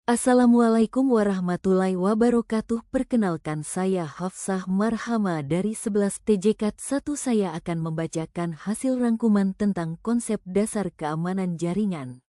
Assalamualaikum warahmatullahi wabarakatuh. Perkenalkan, saya Hafsah Marhama dari 11 TJK 1. Saya akan membacakan hasil rangkuman tentang konsep dasar keamanan jaringan.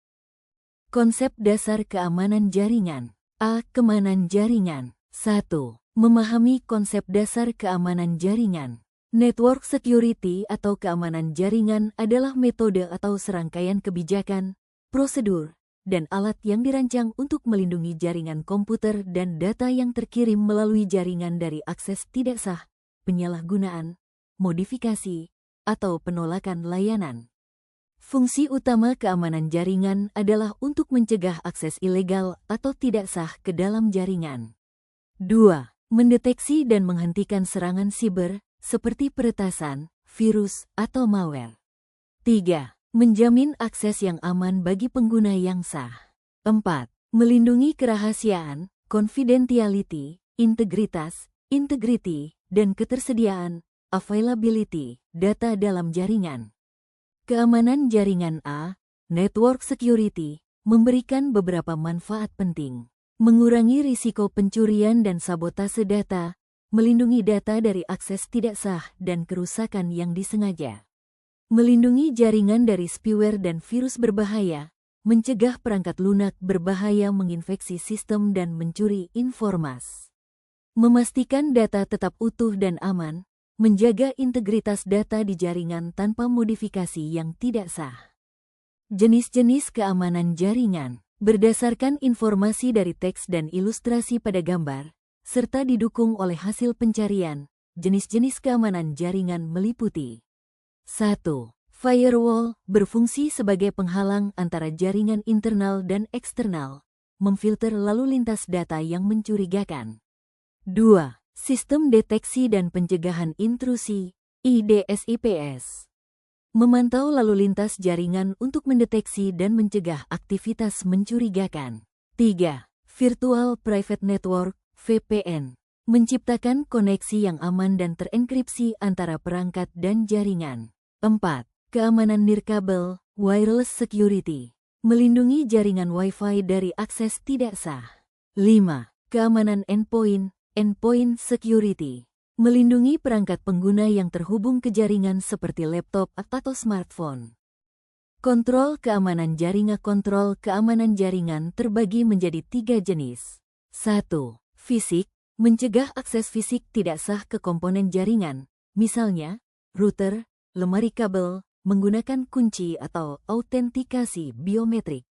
Konsep dasar keamanan jaringan. A. Keamanan jaringan. 1. Memahami konsep dasar keamanan jaringan. Network security atau keamanan jaringan adalah metode atau serangkaian kebijakan, prosedur, dan alat yang dirancang untuk melindungi jaringan komputer dan data yang terkirim melalui jaringan dari akses tidak sah, penyalahgunaan, modifikasi, atau penolakan layanan. Fungsi utama keamanan jaringan adalah untuk mencegah akses ilegal atau tidak sah ke dalam jaringan. 2. Mendeteksi dan menghentikan serangan siber, seperti peretasan, virus, atau malware. 3. Menjamin akses yang aman bagi pengguna yang sah. 4. Melindungi kerahasiaan, confidentiality, integritas, integrity, dan ketersediaan, availability, data dalam jaringan. Keamanan jaringan. A. Network security, memberikan beberapa manfaat penting. Mengurangi risiko pencurian dan sabotase data, melindungi data dari akses tidak sah dan kerusakan yang disengaja. Melindungi jaringan dari spyware dan virus berbahaya, mencegah perangkat lunak berbahaya menginfeksi sistem dan mencuri informasi. Memastikan data tetap utuh dan aman, menjaga integritas data di jaringan tanpa modifikasi yang tidak sah. Jenis-jenis keamanan jaringan. Berdasarkan informasi dari teks dan ilustrasi pada gambar, serta didukung oleh hasil pencarian, jenis-jenis keamanan jaringan meliputi: 1. Firewall, berfungsi sebagai penghalang antara jaringan internal dan eksternal, memfilter lalu lintas data yang mencurigakan. 2. Sistem deteksi dan pencegahan intrusi, IDS/IPS. Memantau lalu lintas jaringan untuk mendeteksi dan mencegah aktivitas mencurigakan. 3. Virtual Private Network, VPN. Menciptakan koneksi yang aman dan terenkripsi antara perangkat dan jaringan. 4. Keamanan nirkabel, wireless security. Melindungi jaringan Wi-Fi dari akses tidak sah. 5. Keamanan endpoint, endpoint security. Melindungi perangkat pengguna yang terhubung ke jaringan seperti laptop atau smartphone. Kontrol keamanan jaringan. Kontrol keamanan jaringan terbagi menjadi 3 jenis. 1. Fisik, mencegah akses fisik tidak sah ke komponen jaringan, misalnya router, lemari kabel, menggunakan kunci atau autentikasi biometrik.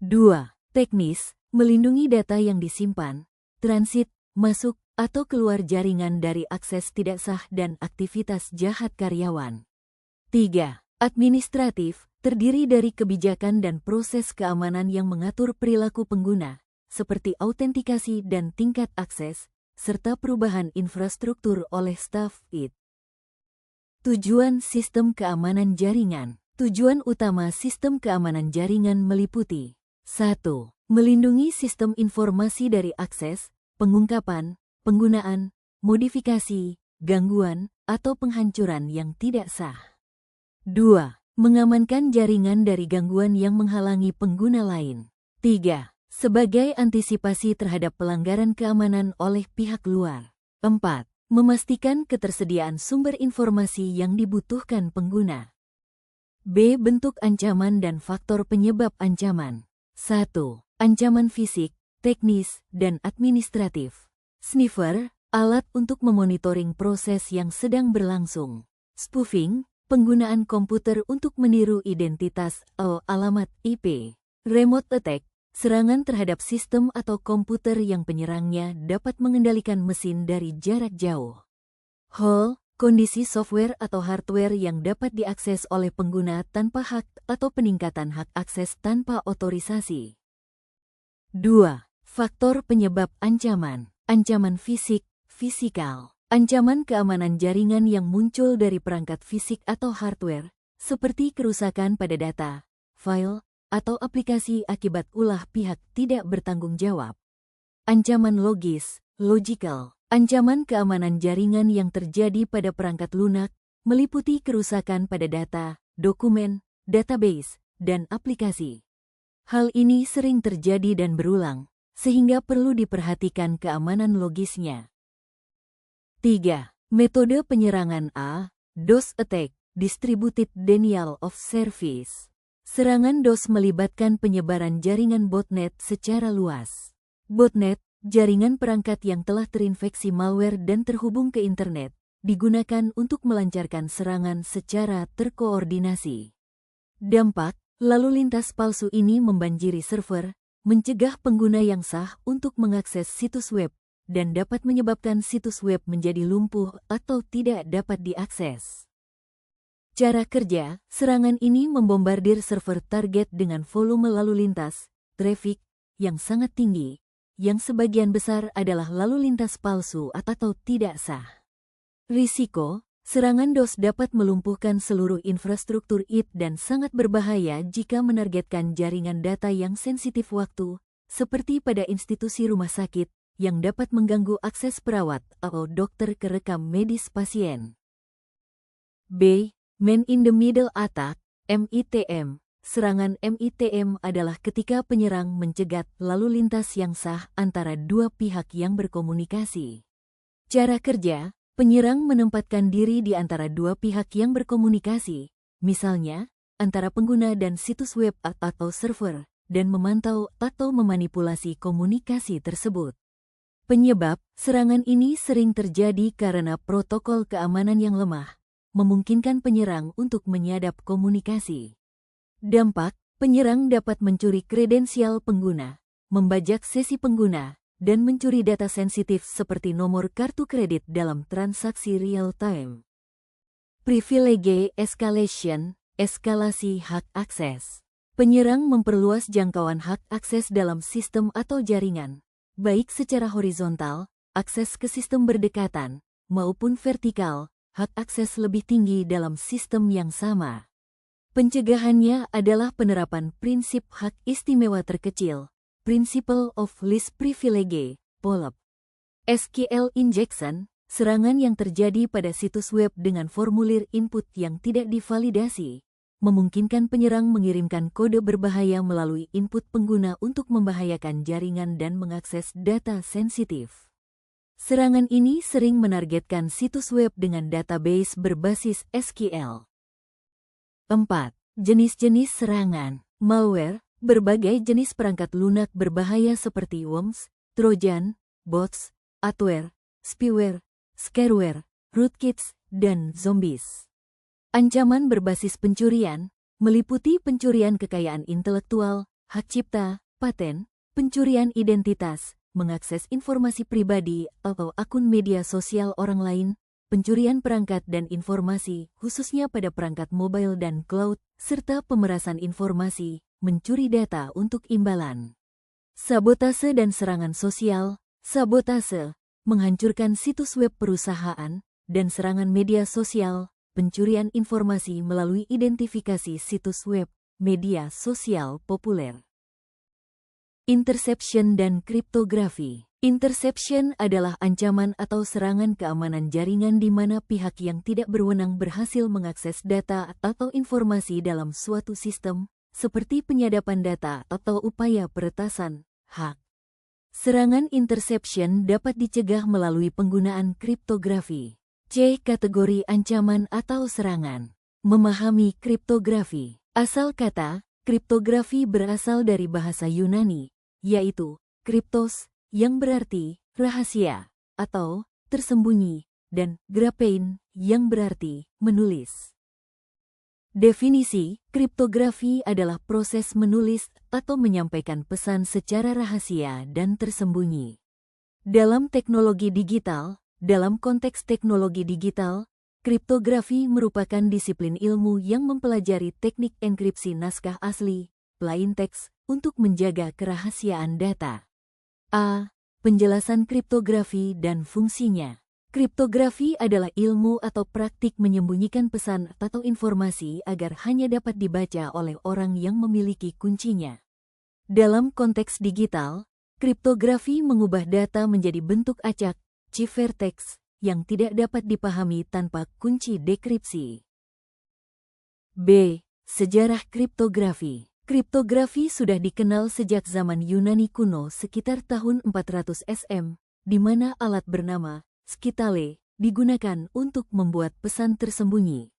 2. Teknis, melindungi data yang disimpan, transit, masuk, atau keluar jaringan dari akses tidak sah dan aktivitas jahat karyawan. 3. Administratif, terdiri dari kebijakan dan proses keamanan yang mengatur perilaku pengguna, seperti autentikasi dan tingkat akses, serta perubahan infrastruktur oleh staf IT. Tujuan sistem keamanan jaringan. Tujuan utama sistem keamanan jaringan meliputi: 1. Melindungi sistem informasi dari akses, pengungkapan, penggunaan, modifikasi, gangguan, atau penghancuran yang tidak sah. 2. Mengamankan jaringan dari gangguan yang menghalangi pengguna lain. 3. Sebagai antisipasi terhadap pelanggaran keamanan oleh pihak luar. 4. Memastikan ketersediaan sumber informasi yang dibutuhkan pengguna. B. Bentuk ancaman dan faktor penyebab ancaman. 1. Ancaman fisik, teknis, dan administratif. Sniffer, alat untuk memonitoring proses yang sedang berlangsung. Spoofing, penggunaan komputer untuk meniru identitas atau alamat IP. Remote attack, serangan terhadap sistem atau komputer yang penyerangnya dapat mengendalikan mesin dari jarak jauh. Hole, kondisi software atau hardware yang dapat diakses oleh pengguna tanpa hak atau peningkatan hak akses tanpa otorisasi. 2. Faktor penyebab ancaman. Ancaman fisik, fisikal. Ancaman keamanan jaringan yang muncul dari perangkat fisik atau hardware, seperti kerusakan pada data, file, atau aplikasi akibat ulah pihak tidak bertanggung jawab. Ancaman logis, logical. Ancaman keamanan jaringan yang terjadi pada perangkat lunak, meliputi kerusakan pada data, dokumen, database, dan aplikasi. Hal ini sering terjadi dan berulang, sehingga perlu diperhatikan keamanan logisnya. 3. Metode penyerangan A. DOS Attack, Distributed Denial of Service. Serangan DOS melibatkan penyebaran jaringan botnet secara luas. Botnet, jaringan perangkat yang telah terinfeksi malware dan terhubung ke internet, digunakan untuk melancarkan serangan secara terkoordinasi. Dampak, lalu lintas palsu ini membanjiri server, mencegah pengguna yang sah untuk mengakses situs web, dan dapat menyebabkan situs web menjadi lumpuh atau tidak dapat diakses. Cara kerja, serangan ini membombardir server target dengan volume lalu lintas, traffic, yang sangat tinggi, yang sebagian besar adalah lalu lintas palsu atau tidak sah. Risiko, serangan DOS dapat melumpuhkan seluruh infrastruktur IT dan sangat berbahaya jika menargetkan jaringan data yang sensitif waktu, seperti pada institusi rumah sakit, yang dapat mengganggu akses perawat atau dokter ke rekam medis pasien. B. Man-in-the-Middle Attack, MITM. Serangan MITM adalah ketika penyerang mencegat lalu lintas yang sah antara dua pihak yang berkomunikasi. Cara kerja, penyerang menempatkan diri di antara dua pihak yang berkomunikasi, misalnya, antara pengguna dan situs web atau server, dan memantau atau memanipulasi komunikasi tersebut. Penyebab, serangan ini sering terjadi karena protokol keamanan yang lemah, memungkinkan penyerang untuk menyadap komunikasi. Dampak, penyerang dapat mencuri kredensial pengguna, membajak sesi pengguna, dan mencuri data sensitif seperti nomor kartu kredit dalam transaksi real-time. Privilege Escalation, eskalasi hak akses. Penyerang memperluas jangkauan hak akses dalam sistem atau jaringan, baik secara horizontal, akses ke sistem berdekatan, maupun vertikal, hak akses lebih tinggi dalam sistem yang sama. Pencegahannya adalah penerapan prinsip hak istimewa terkecil, Principle of Least Privilege, POLP. SQL injection, serangan yang terjadi pada situs web dengan formulir input yang tidak divalidasi, memungkinkan penyerang mengirimkan kode berbahaya melalui input pengguna untuk membahayakan jaringan dan mengakses data sensitif. Serangan ini sering menargetkan situs web dengan database berbasis SQL. 4. Jenis-jenis serangan. Malware. Berbagai jenis perangkat lunak berbahaya seperti worms, trojan, bots, adware, spyware, scareware, rootkits, dan zombies. Ancaman berbasis pencurian, meliputi pencurian kekayaan intelektual, hak cipta, paten, pencurian identitas, mengakses informasi pribadi atau akun media sosial orang lain, pencurian perangkat dan informasi, khususnya pada perangkat mobile dan cloud, serta pemerasan informasi, mencuri data untuk imbalan. Sabotase dan serangan sosial. Sabotase, menghancurkan situs web perusahaan, dan serangan media sosial, pencurian informasi melalui identifikasi situs web, media sosial populer. Interception dan kriptografi. Interception adalah ancaman atau serangan keamanan jaringan di mana pihak yang tidak berwenang berhasil mengakses data atau informasi dalam suatu sistem, seperti penyadapan data atau upaya peretasan hak. Serangan interception dapat dicegah melalui penggunaan kriptografi. C. Kategori ancaman atau serangan. Memahami kriptografi. Asal kata, kriptografi berasal dari bahasa Yunani, yaitu kriptos, yang berarti rahasia atau tersembunyi, dan graphein, yang berarti menulis. Definisi, kriptografi adalah proses menulis atau menyampaikan pesan secara rahasia dan tersembunyi. Dalam teknologi digital, dalam konteks teknologi digital, kriptografi merupakan disiplin ilmu yang mempelajari teknik enkripsi naskah asli, plain text, untuk menjaga kerahasiaan data. A. Penjelasan kriptografi dan fungsinya. Kriptografi adalah ilmu atau praktik menyembunyikan pesan atau informasi agar hanya dapat dibaca oleh orang yang memiliki kuncinya. Dalam konteks digital, kriptografi mengubah data menjadi bentuk acak, ciphertext, yang tidak dapat dipahami tanpa kunci dekripsi. B. Sejarah kriptografi. Kriptografi sudah dikenal sejak zaman Yunani kuno sekitar tahun 400 SM, di mana alat bernama skitale digunakan untuk membuat pesan tersembunyi.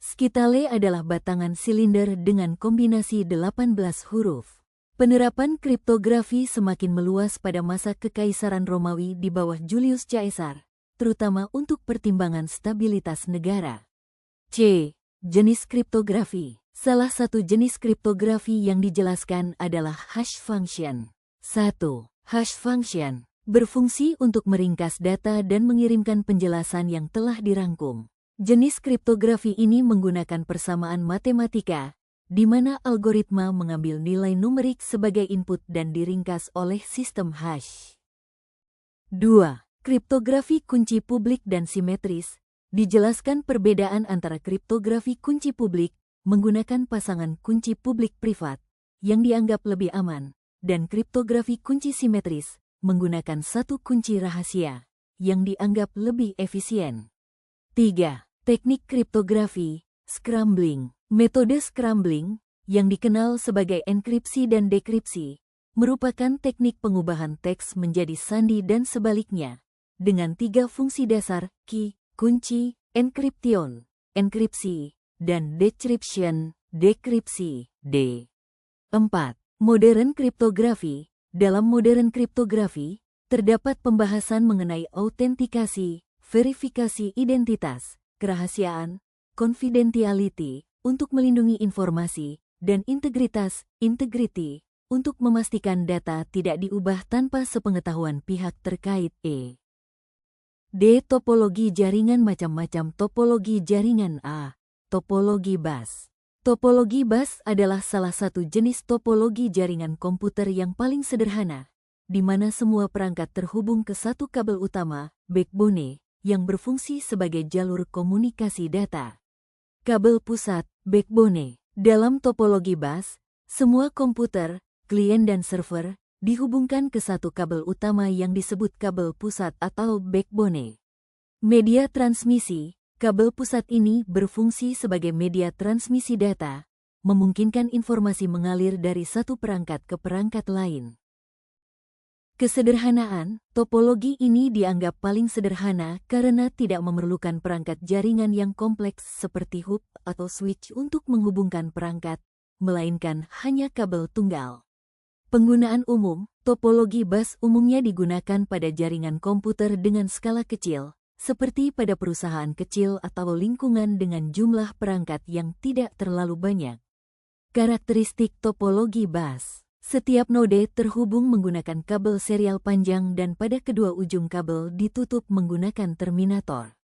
Skitale adalah batangan silinder dengan kombinasi 18 huruf. Penerapan kriptografi semakin meluas pada masa Kekaisaran Romawi di bawah Julius Caesar, terutama untuk pertimbangan stabilitas negara. C. Jenis kriptografi. Salah satu jenis kriptografi yang dijelaskan adalah hash function. 1. Hash function berfungsi untuk meringkas data dan mengirimkan penjelasan yang telah dirangkum. Jenis kriptografi ini menggunakan persamaan matematika, di mana algoritma mengambil nilai numerik sebagai input dan diringkas oleh sistem hash. 2. Kriptografi kunci publik dan simetris. Dijelaskan perbedaan antara kriptografi kunci publik menggunakan pasangan kunci publik privat yang dianggap lebih aman, dan kriptografi kunci simetris menggunakan satu kunci rahasia yang dianggap lebih efisien. 3. Teknik kriptografi, scrambling. Metode scrambling, yang dikenal sebagai enkripsi dan dekripsi, merupakan teknik pengubahan teks menjadi sandi dan sebaliknya, dengan 3 fungsi dasar, key, kunci, encryption, enkripsi, dan decryption, dekripsi, D. 4. Modern kriptografi. Dalam modern kriptografi, terdapat pembahasan mengenai autentikasi, verifikasi identitas, kerahasiaan, confidentiality, untuk melindungi informasi, dan integritas, integrity, untuk memastikan data tidak diubah tanpa sepengetahuan pihak terkait. E. D. Topologi jaringan. Macam-macam topologi jaringan. A. Topologi bus. Topologi bus adalah salah satu jenis topologi jaringan komputer yang paling sederhana, di mana semua perangkat terhubung ke satu kabel utama, backbone, yang berfungsi sebagai jalur komunikasi data. Kabel pusat, backbone. Dalam topologi bus, semua komputer, klien dan server, dihubungkan ke satu kabel utama yang disebut kabel pusat atau backbone. Media transmisi. Kabel pusat ini berfungsi sebagai media transmisi data, memungkinkan informasi mengalir dari satu perangkat ke perangkat lain. Kesederhanaan, topologi ini dianggap paling sederhana karena tidak memerlukan perangkat jaringan yang kompleks seperti hub atau switch untuk menghubungkan perangkat, melainkan hanya kabel tunggal. Penggunaan umum, topologi bus umumnya digunakan pada jaringan komputer dengan skala kecil, seperti pada perusahaan kecil atau lingkungan dengan jumlah perangkat yang tidak terlalu banyak. Karakteristik topologi bus. Setiap node terhubung menggunakan kabel serial panjang dan pada kedua ujung kabel ditutup menggunakan terminator.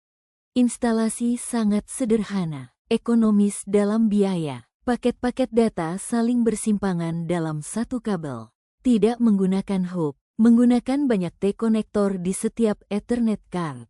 Instalasi sangat sederhana, ekonomis dalam biaya. Paket-paket data saling bersimpangan dalam satu kabel. Tidak menggunakan hub, menggunakan banyak T-konektor di setiap Ethernet card.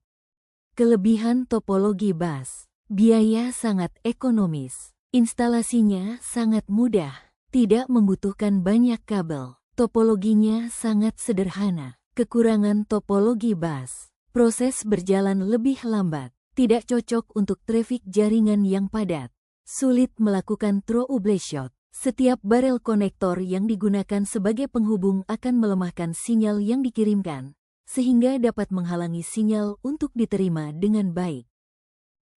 Kelebihan topologi bus. Biaya sangat ekonomis. Instalasinya sangat mudah. Tidak membutuhkan banyak kabel. Topologinya sangat sederhana. Kekurangan topologi bus. Proses berjalan lebih lambat. Tidak cocok untuk trafik jaringan yang padat. Sulit melakukan troubleshoot. Setiap barel konektor yang digunakan sebagai penghubung akan melemahkan sinyal yang dikirimkan, sehingga dapat menghalangi sinyal untuk diterima dengan baik.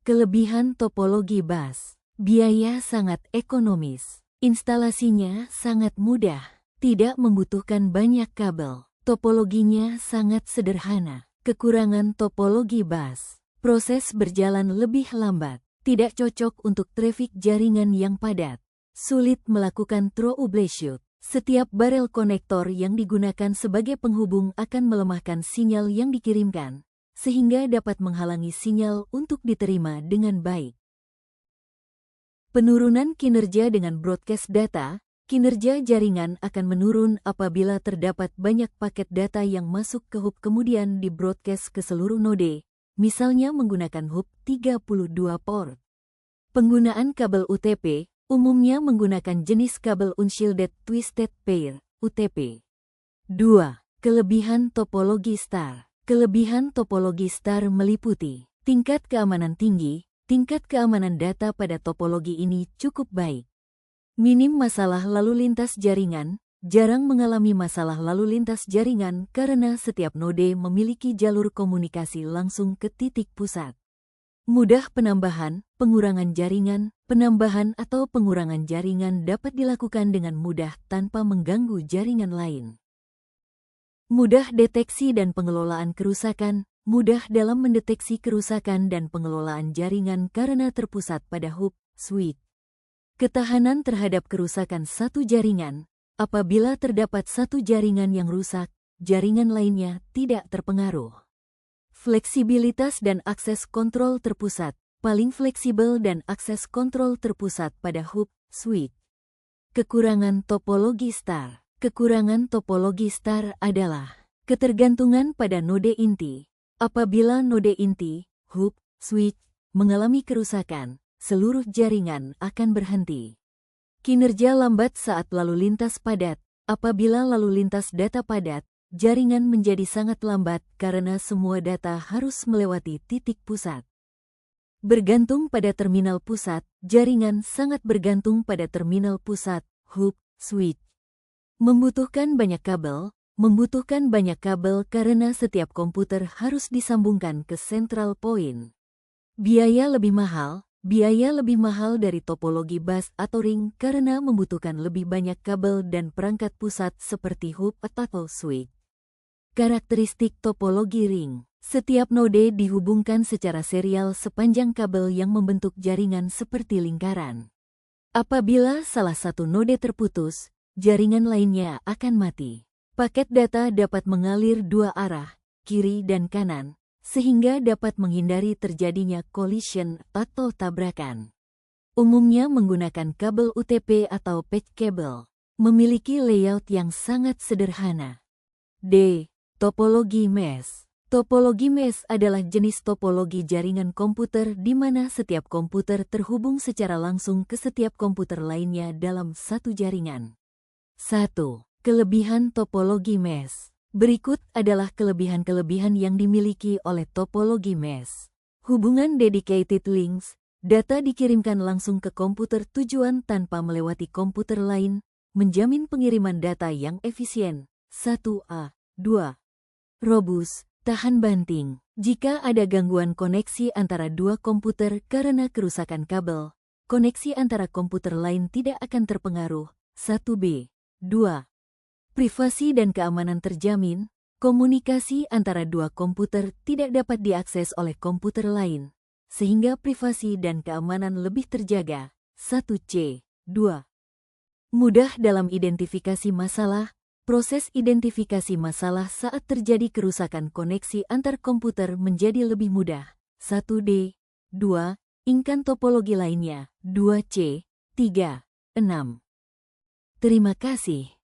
Kelebihan topologi bus. Biaya sangat ekonomis. Instalasinya sangat mudah. Tidak membutuhkan banyak kabel. Topologinya sangat sederhana. Kekurangan topologi bus. Proses berjalan lebih lambat. Tidak cocok untuk trafik jaringan yang padat. Sulit melakukan troubleshoot. Setiap barel konektor yang digunakan sebagai penghubung akan melemahkan sinyal yang dikirimkan, sehingga dapat menghalangi sinyal untuk diterima dengan baik. Penurunan kinerja dengan broadcast data. Kinerja jaringan akan menurun apabila terdapat banyak paket data yang masuk ke hub kemudian di broadcast ke seluruh node, misalnya menggunakan hub 32 port. Penggunaan kabel UTP umumnya menggunakan jenis kabel Unshielded Twisted Pair, UTP. 2. Kelebihan topologi star. Kelebihan topologi star meliputi tingkat keamanan tinggi. Tingkat keamanan data pada topologi ini cukup baik. Minim masalah lalu lintas jaringan, jarang mengalami masalah lalu lintas jaringan karena setiap node memiliki jalur komunikasi langsung ke titik pusat. Mudah penambahan, pengurangan jaringan, penambahan atau pengurangan jaringan dapat dilakukan dengan mudah tanpa mengganggu jaringan lain. Mudah deteksi dan pengelolaan kerusakan, mudah dalam mendeteksi kerusakan dan pengelolaan jaringan karena terpusat pada hub, switch. Ketahanan terhadap kerusakan satu jaringan. Apabila terdapat satu jaringan yang rusak, jaringan lainnya tidak terpengaruh. Fleksibilitas dan akses kontrol terpusat. Paling fleksibel dan akses kontrol terpusat pada hub, switch. Kekurangan topologi star. Kekurangan topologi star adalah ketergantungan pada node inti. Apabila node inti, hub, switch, mengalami kerusakan, seluruh jaringan akan berhenti. Kinerja lambat saat lalu lintas padat. Apabila lalu lintas data padat, jaringan menjadi sangat lambat karena semua data harus melewati titik pusat. Bergantung pada terminal pusat, jaringan sangat bergantung pada terminal pusat, hub, switch. Membutuhkan banyak kabel karena setiap komputer harus disambungkan ke central point. Biaya lebih mahal dari topologi bus atau ring karena membutuhkan lebih banyak kabel dan perangkat pusat seperti hub atau switch. Karakteristik topologi ring. Setiap node dihubungkan secara serial sepanjang kabel yang membentuk jaringan seperti lingkaran. Apabila salah satu node terputus, jaringan lainnya akan mati. Paket data dapat mengalir dua arah, kiri dan kanan, sehingga dapat menghindari terjadinya collision atau tabrakan. Umumnya menggunakan kabel UTP atau patch cable. Memiliki layout yang sangat sederhana. D. Topologi mesh. Topologi mesh adalah jenis topologi jaringan komputer di mana setiap komputer terhubung secara langsung ke setiap komputer lainnya dalam satu jaringan. 1. Kelebihan topologi mesh. Berikut adalah kelebihan-kelebihan yang dimiliki oleh topologi mesh. Hubungan dedicated links, data dikirimkan langsung ke komputer tujuan tanpa melewati komputer lain, menjamin pengiriman data yang efisien. 1A. 2. Robust, tahan banting. Jika ada gangguan koneksi antara dua komputer karena kerusakan kabel, koneksi antara komputer lain tidak akan terpengaruh. 1B. 2. Privasi dan keamanan terjamin. Komunikasi antara dua komputer tidak dapat diakses oleh komputer lain, sehingga privasi dan keamanan lebih terjaga. 1C. 2. Mudah dalam identifikasi masalah. Proses identifikasi masalah saat terjadi kerusakan koneksi antar komputer menjadi lebih mudah. 1D. 2. Inkan topologi lainnya. 2C. 3. 6. Terima kasih.